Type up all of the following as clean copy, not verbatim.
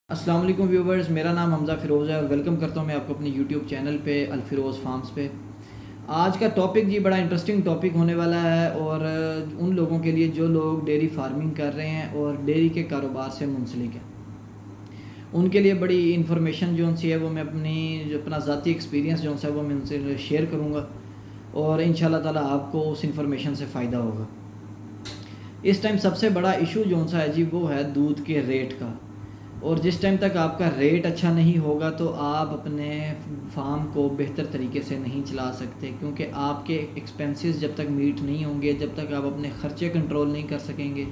السلام علیکم ویورز، میرا نام حمزہ فیروز ہے اور ویلکم کرتا ہوں میں آپ کو اپنی یوٹیوب چینل پہ الفیروز فارمز پہ۔ آج کا ٹاپک بڑا انٹرسٹنگ ٹاپک ہونے والا ہے، اور ان لوگوں کے لیے جو لوگ ڈیری فارمنگ کر رہے ہیں اور ڈیری کے کاروبار سے منسلک ہیں، ان کے لیے بڑی انفارمیشن جو سی ہے وہ میں اپنا ذاتی ایکسپیرینس جو ہے وہ میں ان سے شیئر کروں گا، اور انشاءاللہ تعالی آپ کو اس انفارمیشن سے فائدہ ہوگا۔ اس ٹائم سب سے بڑا ایشو جو سا ہے وہ ہے دودھ کے ریٹ کا، اور جس ٹائم تک آپ کا ریٹ اچھا نہیں ہوگا تو آپ اپنے فارم کو بہتر طریقے سے نہیں چلا سکتے، کیونکہ آپ کے ایکسپنسز جب تک میٹ نہیں ہوں گے، جب تک آپ اپنے خرچے کنٹرول نہیں کر سکیں گے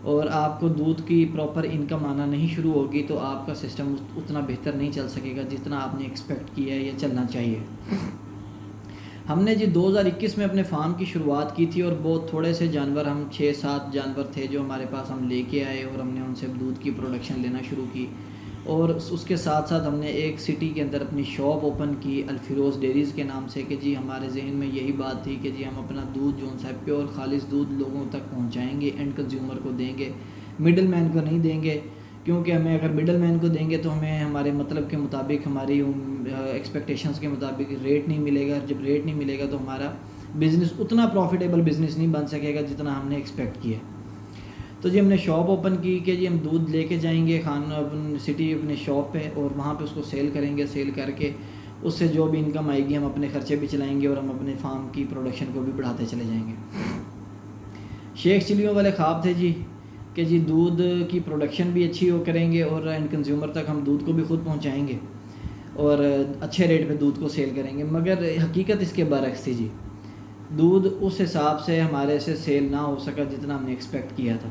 اور آپ کو دودھ کی پراپر انکم آنا نہیں شروع ہوگی تو آپ کا سسٹم اتنا بہتر نہیں چل سکے گا جتنا آپ نے ایکسپیکٹ کیا ہے یا چلنا چاہیے۔ ہم نے 2021 میں اپنے فارم کی شروعات کی تھی، اور بہت تھوڑے سے جانور، ہم 6-7 جانور تھے جو ہمارے پاس ہم لے کے آئے، اور ہم نے ان سے دودھ کی پروڈکشن لینا شروع کی، اور اس کے ساتھ ساتھ ہم نے ایک سٹی کے اندر اپنی شاپ اوپن کی الفیروز ڈیریز کے نام سے، کہ ہمارے ذہن میں یہی بات تھی کہ ہم اپنا دودھ جو ہے پیور خالص دودھ لوگوں تک پہنچائیں گے، اینڈ کنزیومر کو دیں گے، مڈل مین کو نہیں دیں گے، کیونکہ ہمیں اگر مڈل مین کو دیں گے تو ہمیں ہمارے مطلب کے مطابق، ہماری ایکسپیکٹیشنز کے مطابق ریٹ نہیں ملے گا۔ جب ریٹ نہیں ملے گا تو ہمارا بزنس اتنا پروفیٹیبل بزنس نہیں بن سکے گا جتنا ہم نے ایکسپیکٹ کیا۔ تو ہم نے شاپ اوپن کی کہ ہم دودھ لے کے جائیں گے سٹی اپنے شاپ پہ، اور وہاں پہ اس کو سیل کریں گے، سیل کر کے اس سے جو بھی انکم آئے گی ہم اپنے خرچے بھی چلائیں گے، اور ہم اپنے فارم کی پروڈکشن کو بھی بڑھاتے چلے جائیں گے۔ شیخ چلیوں والے خواب تھے کہ دودھ کی پروڈکشن بھی اچھی ہو کریں گے، اور اینڈ کنزیومر تک ہم دودھ کو بھی خود پہنچائیں گے، اور اچھے ریٹ پہ دودھ کو سیل کریں گے۔ مگر حقیقت اس کے برعکس تھی دودھ اس حساب سے ہمارے سے سیل نہ ہو سکا جتنا ہم نے ایکسپیکٹ کیا تھا۔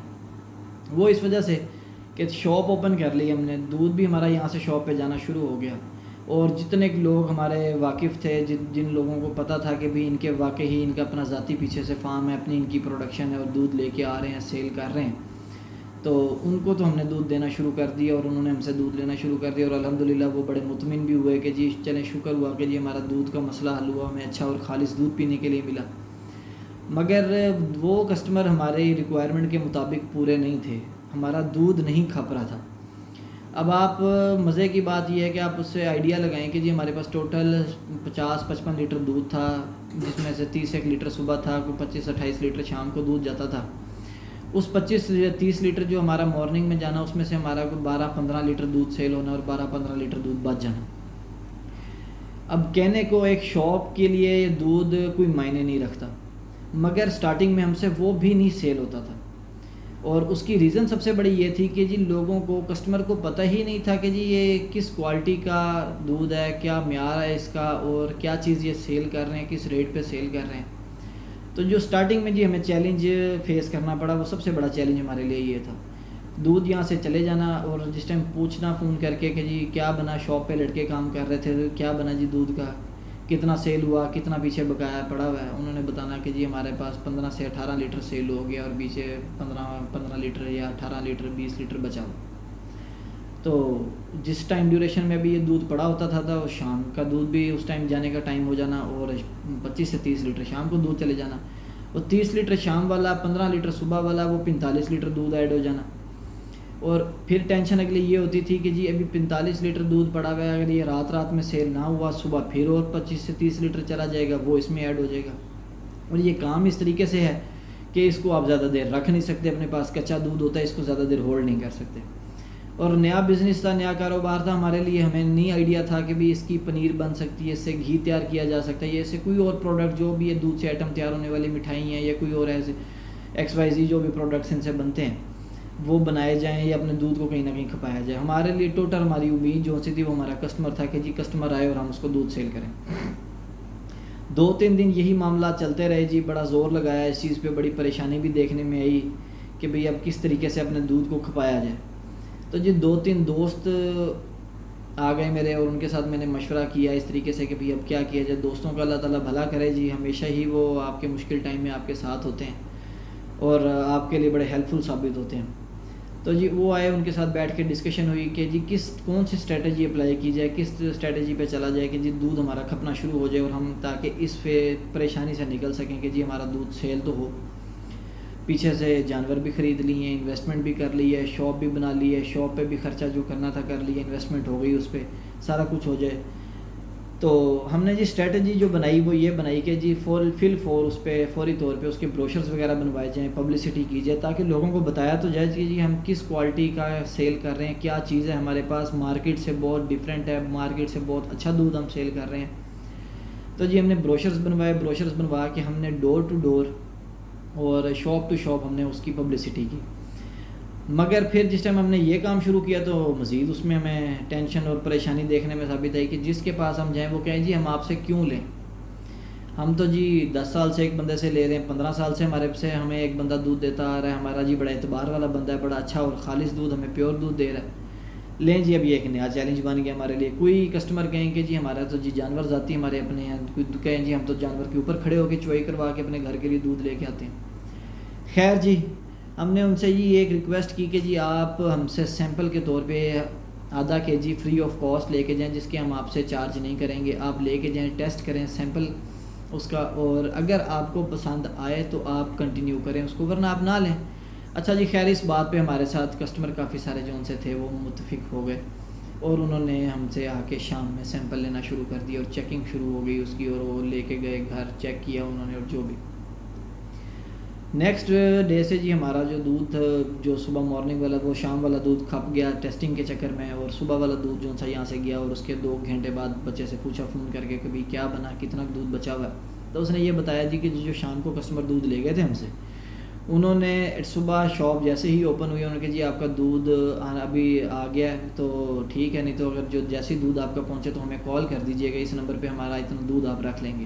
وہ اس وجہ سے کہ شاپ اوپن کر لی ہم نے، دودھ بھی ہمارا یہاں سے شاپ پہ جانا شروع ہو گیا، اور جتنے لوگ ہمارے واقف تھے، جن لوگوں کو پتہ تھا کہ ان کے واقعی ان کا اپنا ذاتی پیچھے سے فارم ہے، اپنی ان کی پروڈکشن ہے اور دودھ لے کے آ رہے ہیں، سیل کر رہے ہیں، تو ان کو تو ہم نے دودھ دینا شروع کر دیا، اور انہوں نے ہم سے دودھ لینا شروع کر دیا، اور الحمدللہ وہ بڑے مطمئن بھی ہوئے کہ چلیں شکر ہوا کہ ہمارا دودھ کا مسئلہ حل ہوا، ہمیں اچھا اور خالص دودھ پینے کے لیے ملا۔ مگر وہ کسٹمر ہمارے ریکوائرمنٹ کے مطابق پورے نہیں تھے، ہمارا دودھ نہیں کھپ رہا تھا۔ اب آپ مزے کی بات یہ ہے کہ آپ اس سے آئیڈیا لگائیں کہ ہمارے پاس ٹوٹل 50-55 لیٹر دودھ تھا، جس میں سے 30 لیٹر صبح تھا، کوئی 25-28 لیٹر شام کو دودھ جاتا تھا۔ اس 25-30 لیٹر جو ہمارا مارننگ میں جانا، اس میں سے ہمارا کوئی 12-15 لیٹر دودھ سیل ہونا، اور 12-15 لیٹر دودھ بچ جانا۔ اب کہنے کو ایک شاپ کے لیے دودھ کوئی معنی نہیں رکھتا، مگر سٹارٹنگ میں ہم سے وہ بھی نہیں سیل ہوتا تھا، اور اس کی ریزن سب سے بڑی یہ تھی کہ لوگوں کو، کسٹمر کو پتہ ہی نہیں تھا کہ یہ کس کوالٹی کا دودھ ہے، کیا معیار ہے اس کا، اور کیا چیز یہ سیل کر رہے ہیں، کس ریٹ پہ سیل کر رہے ہیں۔ تو جو سٹارٹنگ میں ہمیں چیلنج فیس کرنا پڑا، وہ سب سے بڑا چیلنج ہمارے لیے یہ تھا، دودھ یہاں سے چلے جانا، اور جس ٹائم پوچھنا فون کر کے کہ کیا بنا، شاپ پہ لڑکے کام کر رہے تھے، کیا بنا دودھ کا، کتنا سیل ہوا، کتنا پیچھے بقایا پڑا ہوا ہے، انہوں نے بتانا کہ ہمارے پاس 15 سے 18 لیٹر سیل ہو گیا، اور پیچھے 15 لیٹر یا 18 لیٹر 20 لیٹر بچا ہوا۔ تو جس ٹائم ڈیوریشن میں بھی یہ دودھ پڑا ہوتا تھا تو شام کا دودھ بھی اس ٹائم جانے کا ٹائم ہو جانا، اور 25 سے 30 لیٹر شام کو دودھ چلے جانا، اور 30 لیٹر شام والا، 15 لیٹر صبح والا، وہ 45 لیٹر دودھ ایڈ ہو جانا۔ اور پھر ٹینشن اگلی یہ ہوتی تھی کہ ابھی 45 لیٹر دودھ پڑا ہوا ہے، اگر یہ رات میں سیل نہ ہوا، صبح پھر اور 25 سے 30 لیٹر چلا جائے گا، وہ اس میں ایڈ ہو جائے گا، اور یہ کام اس طریقے سے ہے کہ اس کو آپ زیادہ دیر رکھ نہیں سکتے، اپنے پاس کچا دودھ ہوتا ہے، اس کو زیادہ دیر ہولڈ نہیں کر سکتے۔ اور نیا بزنس تھا، نیا کاروبار تھا ہمارے لیے، ہمیں نہیں آئیڈیا تھا کہ اس کی پنیر بن سکتی ہے، اس سے گھی تیار کیا جا سکتا ہے، یا اس سے کوئی اور پروڈکٹ جو بھی ہے، دودھ سے آئٹم تیار ہونے والی مٹھائی ہیں، یا کوئی اور ایسے XYZ جو بھی پروڈکٹس ان سے بنتے ہیں وہ بنائے جائیں، یا اپنے دودھ کو کہیں نہ کہیں کھپایا جائے۔ ہمارے لیے ٹوٹل ہماری امید جو سی تھی وہ ہمارا کسٹمر تھا کہ کسٹمر آئے اور ہم اس کو دودھ سیل کریں۔ 2-3 دن یہی معاملہ چلتے رہے، بڑا زور لگایا اس چیز پہ، بڑی پریشانی بھی دیکھنے میں آئی کہ اب کس طریقے سے اپنے دودھ کو کھپایا جائے۔ تو 2-3 دوست آ گئے میرے، اور ان کے ساتھ میں نے مشورہ کیا اس طریقے سے کہ اب کیا کیا جائے۔ دوستوں کا اللہ تعالیٰ بھلا کرے، ہمیشہ ہی وہ آپ کے مشکل ٹائم میں آپ کے ساتھ ہوتے ہیں، اور آپ کے لیے بڑے ہیلپ فل ثابت ہوتے ہیں۔ تو وہ آئے، ان کے ساتھ بیٹھ کے ڈسکشن ہوئی کہ کون سی اسٹریٹجی اپلائی کی جائے، کس اسٹریٹجی پہ چلا جائے کہ دودھ ہمارا کھپنا شروع ہو جائے، اور ہم تاکہ اس پہ پریشانی سے نکل سکیں کہ ہمارا دودھ سیل تو ہو۔ پیچھے سے جانور بھی خرید لیے ہیں، انویسٹمنٹ بھی کر لی ہے، شاپ بھی بنا لی ہے، شاپ پہ بھی خرچہ جو کرنا تھا کر لیا، انویسٹمنٹ ہو گئی اس پہ، سارا کچھ ہو جائے. تو ہم نے جی اسٹریٹجی جو بنائی وہ یہ بنائی کہ جی اس پہ فوری طور پہ اس کے بروشرز وغیرہ بنوائے جائیں، پبلسٹی کی جائے، تاکہ لوگوں کو بتایا تو جائے کہ جی ہم کس کوالٹی کا سیل کر رہے ہیں، کیا چیز ہے ہمارے پاس، مارکیٹ سے بہت ڈیفرنٹ ہے، مارکیٹ سے بہت اچھا دودھ ہم سیل کر رہے ہیں. تو جی ہم نے بروشرز بنوا کے ہم نے ڈور ٹو ڈور اور شاپ ٹو شاپ ہم نے اس کی پبلسٹی کی. مگر پھر جس ٹائم ہم نے یہ کام شروع کیا تو مزید اس میں ہمیں ٹینشن اور پریشانی دیکھنے میں ثابت آئی کہ جس کے پاس ہم جائیں وہ کہیں جی ہم آپ سے کیوں لیں، ہم تو جی 10 سال سے ایک بندے سے لے رہے ہیں، 15 سال سے ہمارے سے ہمیں ایک بندہ دودھ دیتا آ رہا ہے، ہمارا جی بڑا اعتبار والا بندہ ہے، بڑا اچھا اور خالص دودھ ہمیں پیور دودھ دے رہا ہے. لیں جی اب یہ ایک نیا چیلنج بن گیا ہمارے لیے. کوئی کسٹمر کہیں کہ جی ہمارا تو جی جانور ذاتی ہمارے اپنے ہیں، کوئی کہیں جی ہم تو جانور کے اوپر کھڑے ہو کے چوائی کروا کے اپنے گھر کے لیے دودھ لے کے آتے ہیں. خیر جی ہم نے ان سے یہ ایک ریکویسٹ کی کہ جی آپ ہم سے سیمپل کے طور پہ آدھا کے جی فری آف کاسٹ لے کے جائیں، جس کے ہم آپ سے چارج نہیں کریں گے، آپ لے کے جائیں، ٹیسٹ کریں سیمپل اس کا، اور اگر آپ کو پسند آئے تو آپ کنٹینیو کریں اس کو، ورنہ آپ نہ لیں. اچھا جی خیر اس بات پہ ہمارے ساتھ کسٹمر کافی سارے جو ان سے تھے وہ متفق ہو گئے، اور انہوں نے ہم سے آ کے شام میں سیمپل لینا شروع کر دی اور چیکنگ شروع ہو گئی اس کی، اور وہ لے کے گئے گھر، چیک کیا انہوں نے، اور جو بھی نیکسٹ ڈے سے جی ہمارا جو دودھ جو صبح مارننگ والا وہ شام والا دودھ کھپ گیا ٹیسٹنگ کے چکر میں، اور صبح والا دودھ جو سا یہاں سے گیا، اور اس کے 2 گھنٹے بعد بچے سے پوچھا فون کر کے کبھی کیا بنا، کتنا دودھ بچا ہوا ہے، تو اس نے یہ بتایا جی کہ جو شام کو کسٹمر دودھ لے گئے تھے ہم سے، انہوں نے صبح شاپ جیسے ہی اوپن ہوئی انہوں نے کہا جی آپ کا دودھ ابھی آ گیا ہے تو ٹھیک ہے، نہیں تو اگر جو جیسے دودھ آپ کا پہنچے تو ہمیں کال کر دیجیے گا، اس نمبر پہ ہمارا اتنا دودھ آپ رکھ لیں گے.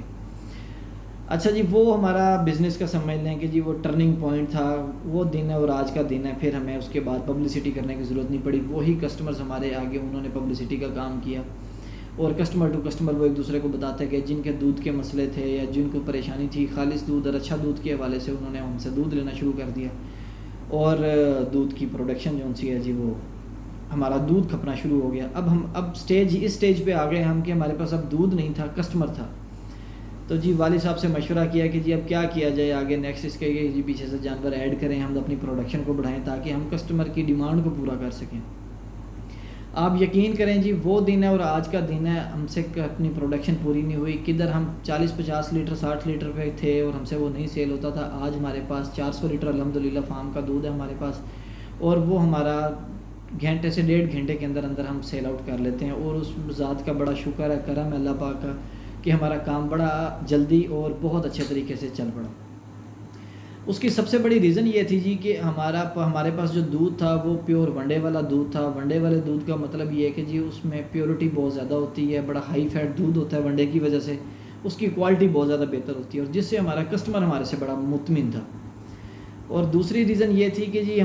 اچھا جی وہ ہمارا بزنس کا سمجھ لیں کہ جی وہ ٹرننگ پوائنٹ تھا، وہ دن ہے اور آج کا دن ہے. پھر ہمیں اس کے بعد پبلسٹی کرنے کی ضرورت نہیں پڑی، وہی کسٹمرز ہمارے آگے انہوں نے پبلسٹی کا کام کیا، اور کسٹمر ٹو کسٹمر وہ ایک دوسرے کو بتاتے کہ جن کے دودھ کے مسئلے تھے یا جن کو پریشانی تھی خالص دودھ اور اچھا دودھ کے حوالے سے انہوں نے ہم سے دودھ لینا شروع کر دیا، اور دودھ کی پروڈکشن جو سی ہے جی وہ ہمارا دودھ کھپنا شروع ہو گیا. اب اس سٹیج پہ آ گئے ہم کہ ہمارے پاس اب دودھ نہیں تھا، کسٹمر تھا. تو جی والد صاحب سے مشورہ کیا کہ جی اب کیا کیا جائے آگے، نیکسٹ اس کے جی پیچھے سے جانور ایڈ کریں، ہم اپنی پروڈکشن کو بڑھائیں تاکہ ہم کسٹمر کی ڈیمانڈ کو پورا کر سکیں. آپ یقین کریں جی وہ دن ہے اور آج کا دن ہے ہم سے اپنی پروڈکشن پوری نہیں ہوئی. کدھر ہم 40-50 لیٹر 60 لیٹر پہ تھے اور ہم سے وہ نہیں سیل ہوتا تھا، آج ہمارے پاس 400 لیٹر الحمدللہ فارم کا دودھ ہے ہمارے پاس، اور وہ ہمارا گھنٹے سے 1.5 گھنٹے کے اندر ہم سیل آؤٹ کر لیتے ہیں. اور اس ذات کا بڑا شکر ہے، کرم ہے اللہ پاک کا کہ ہمارا کام بڑا جلدی اور بہت اچھے طریقے سے چل پڑا. اس کی سب سے بڑی ریزن یہ تھی جی کہ ہمارے پاس جو دودھ تھا وہ پیور ونڈے والا دودھ تھا. ونڈے والے دودھ کا مطلب یہ ہے کہ جی اس میں پیورٹی بہت زیادہ ہوتی ہے، بڑا ہائی فیٹ دودھ ہوتا ہے ونڈے کی وجہ سے، اس کی کوالٹی بہت زیادہ بہتر ہوتی ہے، اور جس سے ہمارا کسٹمر ہمارے سے بڑا مطمئن تھا. اور دوسری ریزن یہ تھی کہ جی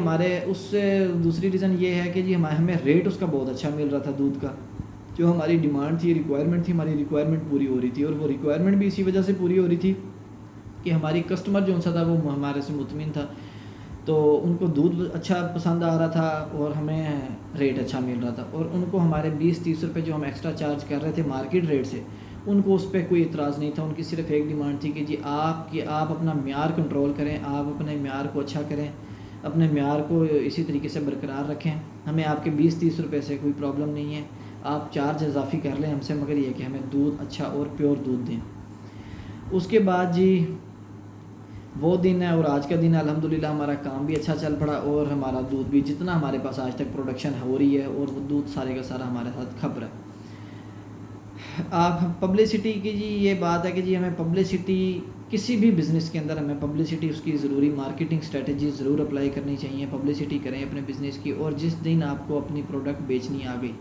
دوسری ریزن یہ ہے کہ جی ہمیں ریٹ اس کا بہت اچھا مل رہا تھا دودھ کا. جو ہماری ڈیمانڈ تھی، ریکوائرمنٹ تھی، ہماری ریکوائرمنٹ پوری ہو رہی تھی، اور وہ ریکوائرمنٹ بھی اسی وجہ سے پوری ہو رہی تھی کہ ہماری کسٹمر جو سا تھا وہ ہمارے سے مطمئن تھا، تو ان کو دودھ اچھا پسند آ رہا تھا اور ہمیں ریٹ اچھا مل رہا تھا. اور ان کو ہمارے 20-30 روپے جو ہم ایکسٹرا چارج کر رہے تھے مارکیٹ ریٹ سے، ان کو اس پہ کوئی اعتراض نہیں تھا. ان کی صرف ایک ڈیمانڈ تھی کہ جی آپ اپنا معیار کنٹرول کریں، آپ اپنے معیار کو اچھا کریں، اپنے معیار کو اسی طریقے سے برقرار رکھیں. ہمیں آپ کے 20-30 روپے سے کوئی پرابلم نہیں ہے، آپ چارج اضافی کر لیں ہم سے، مگر یہ کہ ہمیں دودھ اچھا اور پیور دودھ دیں. اس کے بعد جی وہ دن ہے اور آج کا دن ہے، الحمدللہ ہمارا کام بھی اچھا چل پڑا، اور ہمارا دودھ بھی جتنا ہمارے پاس آج تک پروڈکشن ہو رہی ہے، اور وہ دودھ سارے کا سارا ہمارے ساتھ کھپ رہا ہے. آپ پبلسٹی کی جی یہ بات ہے کہ جی ہمیں پبلسٹی کسی بھی بزنس کے اندر ہمیں پبلسٹی اس کی ضروری مارکیٹنگ اسٹریٹجی ضرور اپلائی کرنی چاہیے. پبلسٹی کریں اپنے بزنس کی، اور جس دن آپ کو اپنی پروڈکٹ بیچنی آ گئی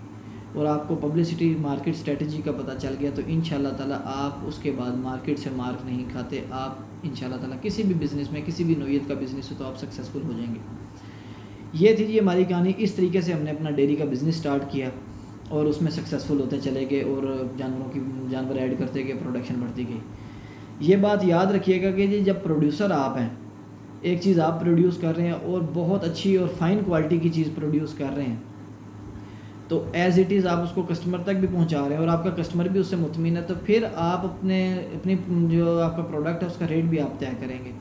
اور آپ کو پبلسٹی مارکیٹ اسٹریٹجی کا پتہ چل گیا، تو انشاءاللہ تعالیٰ آپ اس کے بعد مارکیٹ سے مارک نہیں کھاتے. آپ انشاءاللہ تعالیٰ کسی بھی بزنس میں، کسی بھی نوعیت کا بزنس ہو تو آپ سکسیزفل ہو جائیں گے. یہ تھی جی ہماری کہانی. اس طریقے سے ہم نے اپنا ڈیری کا بزنس سٹارٹ کیا اور اس میں سکسیزفل ہوتے چلے گئے، اور جانور ایڈ کرتے گئے، پروڈکشن بڑھتی گئی. یہ بات یاد رکھیے گا کہ جی جب پروڈیوسر آپ ہیں، ایک چیز آپ پروڈیوس کر رہے ہیں اور بہت اچھی اور فائن کوالٹی کی چیز پروڈیوس کر رہے ہیں، تو ایز اٹ از آپ اس کو کسٹمر تک بھی پہنچا رہے ہیں اور آپ کا کسٹمر بھی اس سے مطمئن ہے، تو پھر آپ اپنی جو آپ کا پروڈکٹ ہے اس کا ریٹ بھی آپ طے کریں گے.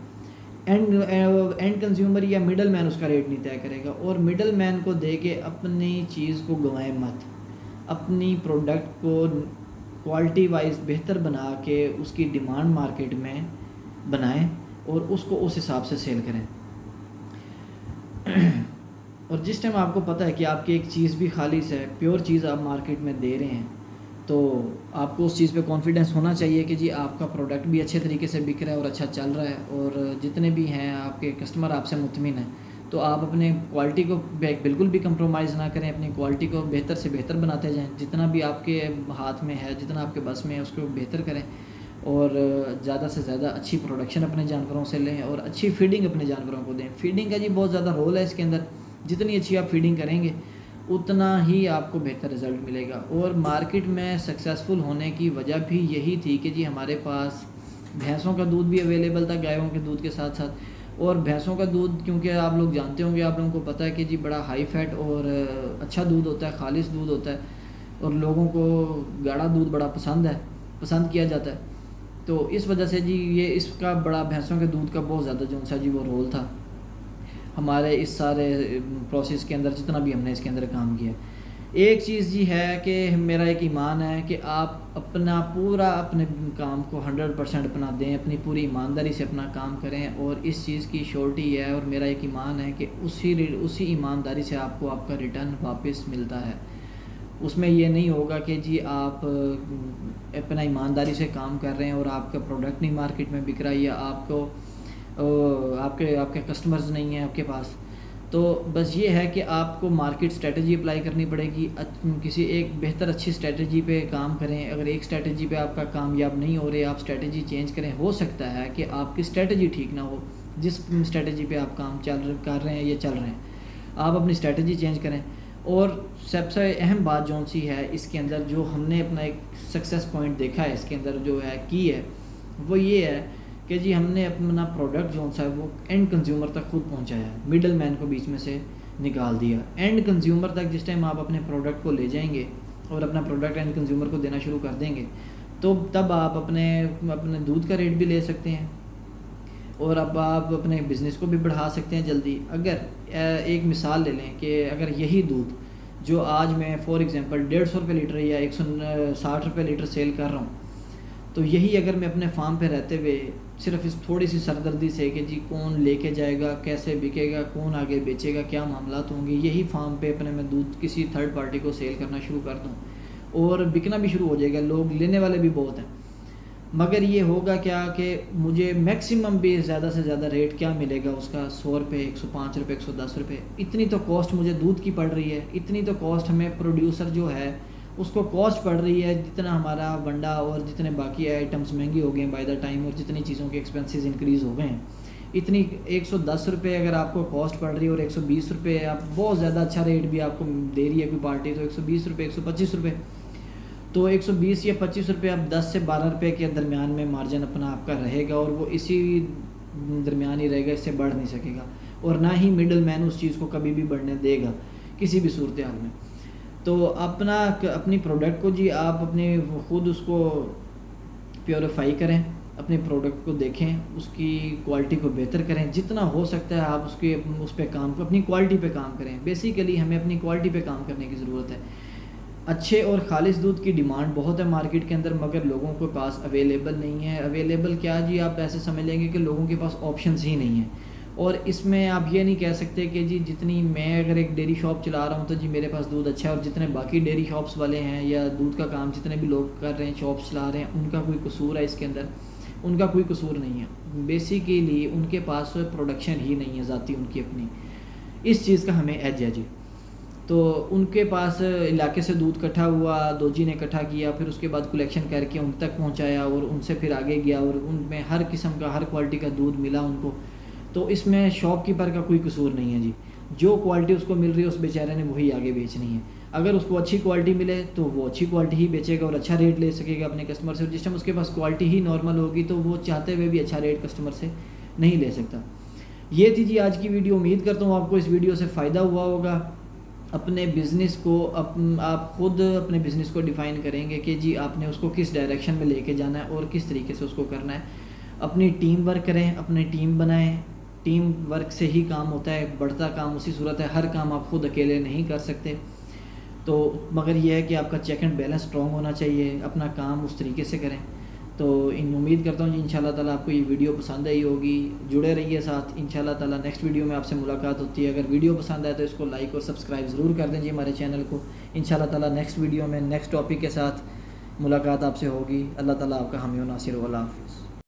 اینڈ کنزیومر یا مڈل مین اس کا ریٹ نہیں طے کرے گا، اور مڈل مین کو دے کے اپنی چیز کو گنوائیں مت، اپنی پروڈکٹ کو کوالٹی وائز بہتر بنا کے اس کی ڈیمانڈ مارکیٹ میں بنائیں اور اس کو اس حساب سے سیل کریں۔ اور جس ٹائم آپ کو پتہ ہے کہ آپ کی ایک چیز بھی خالص ہے، پیور چیز آپ مارکیٹ میں دے رہے ہیں، تو آپ کو اس چیز پہ کانفیڈنس ہونا چاہیے کہ جی آپ کا پروڈکٹ بھی اچھے طریقے سے بک رہا ہے اور اچھا چل رہا ہے، اور جتنے بھی ہیں آپ کے کسٹمر آپ سے مطمئن ہیں، تو آپ اپنے کوالٹی کو بالکل بھی کمپرومائز نہ کریں، اپنی کوالٹی کو بہتر سے بہتر بناتے جائیں، جتنا بھی آپ کے ہاتھ میں ہے، جتنا آپ کے بس میں ہے اس کو بہتر کریں، اور زیادہ سے زیادہ اچھی پروڈکشن اپنے جانوروں سے لیں اور اچھی فیڈنگ اپنے جانوروں کو دیں۔ فیڈنگ کا جی بہت زیادہ رول ہے اس کے اندر، جتنی اچھی آپ فیڈنگ کریں گے اتنا ہی آپ کو بہتر رزلٹ ملے گا۔ اور مارکیٹ میں سکسیزفل ہونے کی وجہ بھی یہی تھی کہ جی ہمارے پاس بھینسوں کا دودھ بھی اویلیبل تھا گایوں کے دودھ کے ساتھ ساتھ، اور بھینسوں کا دودھ کیونکہ آپ لوگ جانتے ہوں گے، آپ لوگوں کو پتہ ہے کہ جی بڑا ہائی فیٹ اور اچھا دودھ ہوتا ہے، خالص دودھ ہوتا ہے، اور لوگوں کو گاڑھا دودھ بڑا پسند کیا جاتا ہے، تو اس وجہ سے جی یہ اس کا بڑا بھینسوں کے دودھ کا بہت زیادہ جو سا جی وہ رول تھا ہمارے اس سارے پروسیس کے اندر، جتنا بھی ہم نے اس کے اندر کام کیا۔ ایک چیز جی ہے کہ میرا ایک ایمان ہے کہ آپ اپنے کام کو 100% اپنا دیں، اپنی پوری ایمانداری سے اپنا کام کریں، اور اس چیز کی شیورٹی ہے اور میرا ایک ایمان ہے کہ اسی ایمانداری سے آپ کو آپ کا ریٹرن واپس ملتا ہے۔ اس میں یہ نہیں ہوگا کہ جی آپ اپنا ایمانداری سے کام کر رہے ہیں اور آپ کا پروڈکٹ نہیں مارکیٹ میں بک رہا ہے، یا آپ کے کسٹمرز نہیں ہیں آپ کے پاس، تو بس یہ ہے کہ آپ کو مارکیٹ اسٹریٹجی اپلائی کرنی پڑے گی، کسی ایک بہتر اچھی اسٹریٹجی پہ کام کریں۔ اگر ایک اسٹریٹجی پہ آپ کا کامیاب نہیں ہو رہے، آپ اسٹریٹجی چینج کریں۔ ہو سکتا ہے کہ آپ کی اسٹریٹجی ٹھیک نہ ہو، جس اسٹریٹجی پہ آپ کام کر رہے ہیں یا چل رہے ہیں، آپ اپنی اسٹریٹجی چینج کریں۔ اور سب سے اہم بات جون سی ہے اس کے اندر، جو ہم نے اپنا ایک سکسیس پوائنٹ دیکھا ہے اس کے اندر جو ہے کی ہے، وہ یہ ہے کہ جی ہم نے اپنا پروڈکٹ جو سا ہے وہ اینڈ کنزیومر تک خود پہنچایا ہے، مڈل مین کو بیچ میں سے نکال دیا۔ اینڈ کنزیومر تک جس ٹائم آپ اپنے پروڈکٹ کو لے جائیں گے اور اپنا پروڈکٹ اینڈ کنزیومر کو دینا شروع کر دیں گے، تو تب آپ اپنے دودھ کا ریٹ بھی لے سکتے ہیں، اور اب آپ اپنے بزنس کو بھی بڑھا سکتے ہیں جلدی۔ اگر ایک مثال لے لیں کہ اگر یہی دودھ جو آج میں فار ایگزامپل 150 روپے لیٹر یا 160 روپے لیٹر سیل کر رہا ہوں، تو یہی اگر میں اپنے فارم پہ رہتے ہوئے صرف اس تھوڑی سی سردردی سے کہ جی کون لے کے جائے گا، کیسے بکے گا، کون آگے بیچے گا، کیا معاملات ہوں گے، یہی فارم پہ اپنے میں دودھ کسی تھرڈ پارٹی کو سیل کرنا شروع کر دوں اور بکنا بھی شروع ہو جائے گا، لوگ لینے والے بھی بہت ہیں، مگر یہ ہوگا کیا کہ مجھے میکسیمم بھی زیادہ سے زیادہ ریٹ کیا ملے گا اس کا، 100 روپے، 105 روپے، 110 روپے، اتنی تو کاسٹ مجھے دودھ کی پڑ رہی ہے، اتنی تو کاسٹ ہمیں پروڈیوسر جو ہے اس کو کاسٹ پڑ رہی ہے، جتنا ہمارا ونڈا اور جتنے باقی آئٹمس مہنگی ہو گئے ہیں بائی دا ٹائم، اور جتنی چیزوں کے ایکسپینسز انکریز ہو گئے ہیں، اتنی 110 روپے اگر آپ کو کاسٹ پڑ رہی ہے اور 120 روپے آپ بہت زیادہ اچھا ریٹ بھی آپ کو دے رہی ہے کوئی پارٹی، تو 120 روپے، 125 روپے، تو 120 یا 25 روپے اب 10 سے 12 روپے کے درمیان میں مارجن اپنا آپ کا رہے گا، اور وہ اسی درمیان ہی رہے گا، اس سے بڑھ نہیں سکے گا، اور نہ ہی مڈل مین اس چیز کو کبھی بھی بڑھنے دے گا کسی بھی صورتحال میں۔ تو اپنی پروڈکٹ کو جی آپ اپنے خود اس کو پیوریفائی کریں، اپنے پروڈکٹ کو دیکھیں، اس کی کوالٹی کو بہتر کریں، جتنا ہو سکتا ہے آپ اس پہ کام کو اپنی کوالٹی پہ کام کریں۔ بیسیکلی ہمیں اپنی کوالٹی پہ کام کرنے کی ضرورت ہے۔ اچھے اور خالص دودھ کی ڈیمانڈ بہت ہے مارکیٹ کے اندر، مگر لوگوں کے پاس اویلیبل نہیں ہے۔ اویلیبل کیا جی، آپ ایسے سمجھ لیں گے کہ لوگوں کے پاس آپشنز ہی نہیں ہیں، اور اس میں آپ یہ نہیں کہہ سکتے کہ جی جتنی میں اگر ایک ڈیری شاپ چلا رہا ہوں تو جی میرے پاس دودھ اچھا ہے، اور جتنے باقی ڈیری شاپس والے ہیں یا دودھ کا کام جتنے بھی لوگ کر رہے ہیں، شاپس چلا رہے ہیں، ان کا کوئی قصور ہے اس کے اندر؟ ان کا کوئی قصور نہیں ہے۔ بیسیکلی ان کے پاس پروڈکشن ہی نہیں ہے ذاتی ان کی اپنی، اس چیز کا ہمیں ایج ہے جی۔ تو ان کے پاس علاقے سے دودھ کٹھا ہوا، دوجی نے کٹھا کیا، پھر اس کے بعد کلیکشن کر کے ان تک پہنچایا، اور ان سے پھر آگے گیا، اور ان میں ہر قسم کا ہر کوالٹی کا دودھ ملا ان کو۔ تو اس میں شاپ کیپر کا کوئی قصور نہیں ہے جی، جو کوالٹی اس کو مل رہی ہے اس بیچارے نے وہی آگے بیچنی ہے۔ اگر اس کو اچھی کوالٹی ملے تو وہ اچھی کوالٹی ہی بیچے گا اور اچھا ریٹ لے سکے گا اپنے کسٹمر سے، اور جس ٹائم اس کے پاس کوالٹی ہی نارمل ہوگی تو وہ چاہتے ہوئے بھی اچھا ریٹ کسٹمر سے نہیں لے سکتا۔ یہ تھی جی آج کی ویڈیو، امید کرتا ہوں آپ کو اس ویڈیو سے فائدہ ہوا ہوگا۔ اپنے بزنس کو آپ خود اپنے بزنس کو ڈیفائن کریں گے کہ جی آپ نے اس کو کس ڈائریکشن میں لے کے جانا ہے اور کس طریقے سے اس کو کرنا ہے۔ اپنی ٹیم ورک کریں، اپنی ٹیم بنائیں، ٹیم ورک سے ہی کام ہوتا ہے، بڑھتا کام اسی صورت ہے، ہر کام آپ خود اکیلے نہیں کر سکتے. تو مگر یہ ہے کہ آپ کا چیک اینڈ بیلنس اسٹرانگ ہونا چاہیے، اپنا کام اس طریقے سے کریں. تو امید کرتا ہوں جی انشاءاللہ تعالیٰ آپ کو یہ ویڈیو پسند آئی ہوگی. جڑے رہیے ساتھ، انشاءاللہ تعالیٰ نیکسٹ ویڈیو میں آپ سے ملاقات ہوتی ہے. اگر ویڈیو پسند آئے تو اس کو لائک اور سبسکرائب ضرور کر دیں جی ہمارے چینل کو. انشاءاللہ تعالیٰ نیکسٹ ویڈیو میں نیکسٹ ٹاپک کے ساتھ ملاقات آپ سے ہوگی. اللہ تعالیٰ آپ کا حامی و ناصر. اللہ حافظ.